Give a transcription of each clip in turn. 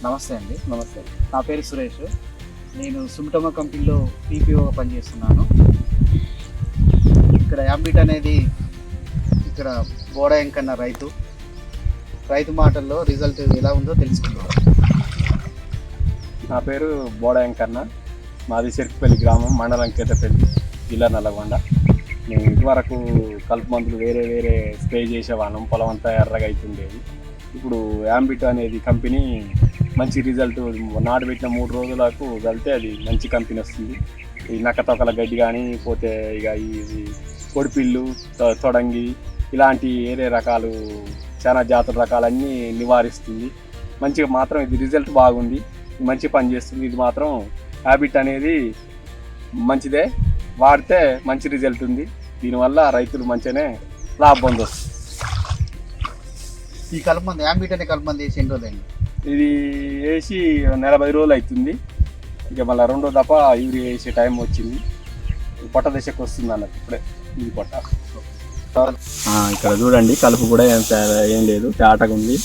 నమస్తే అండి. నమస్తే. నా పేరు సురేష్. నేను సుమిటోమో కంపెనీలో పీపీఓగా పనిచేస్తున్నాను. ఇక్కడ యాంబిట్ అనేది ఇక్కడ బోడ ఎంకన్న రైతు మాటల్లో రిజల్ట్ ఎలా ఉందో తెలుసుకుందాం. నా పేరు బోడ వెంకన్న. మాది చెరుకుపల్లి గ్రామం, మండలం కేతపల్లి, జిల్లా నల్లగొండ. మేము ఇదివరకు కలుపు మందులు వేరే స్ప్రే చేసేవాళ్ళం, పొలం అంతా ఎర్రగా అవుతుండేది. ఇప్పుడు యాంబిట్ అనేది కంపెనీ మంచి రిజల్ట్, నాటుబెట్టిన 3 రోజులకు వెళ్తే అది మంచి కంపెనీ వస్తుంది. ఈ నక్కతొక్కల గడ్డి కానీ, పోతే ఇక ఈ పొడిపిళ్ళు, తొడంగి ఇలాంటి వేరే రకాలు, చాలా జాతుల రకాలన్నీ నివారిస్తుంది. మంచిగా మాత్రం ఇది రిజల్ట్ బాగుంది, మంచి పని చేస్తుంది. ఇది మాత్రం హ్యాబిట్ అనేది మంచిదే, వాడితే మంచి రిజల్ట్ ఉంది. దీనివల్ల రైతులు మంచిగానే లాభం పొందొచ్చు. ఈ కలుపు మంది యాంబిట్ అనే కలుపు మంది వేసి ఎన్ని రోజులైంది? ఇది వేసి 40 రోజులు అవుతుంది. ఇక మళ్ళీ రెండో దఫ యూరియా వేసే టైం వచ్చింది. పొట్ట దశకు వస్తుంది అన్నట్టు ఇప్పుడే ఇది పొట్ట. ఇక్కడ చూడండి, కలుపు కూడా ఏం లేదు, తేటగా ఉంది.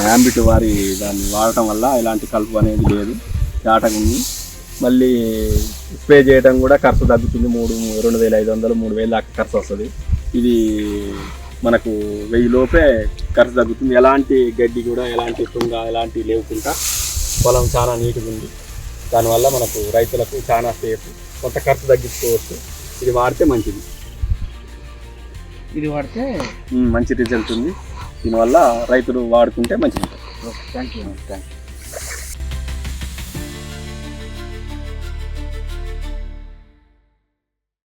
యాంబిట్ వారి దాన్ని వాడటం వల్ల ఇలాంటి కలుపు అనేది లేదు, తేటగా ఉంది. మళ్ళీ స్ప్రే చేయడం కూడా ఖర్చు తగ్గుతుంది. 2,500 3,000 దాకా ఖర్చు వస్తుంది. ఇది మనకు 1000 లోపే ఖర్చు తగ్గుతుంది. ఎలాంటి గడ్డి కూడా, ఎలాంటి తుంగ ఎలాంటి లేకుండా పొలం చాలా నీట్గా ఉంది. దానివల్ల మనకు రైతులకు చాలా సేఫ్, కొంత ఖర్చు తగ్గించుకోవచ్చు. ఇది వాడితే మంచిది, ఇది వాడితే మంచి రిజల్ట్ ఉంది. దీనివల్ల రైతులు వాడుకుంటే మంచిది. Thank you.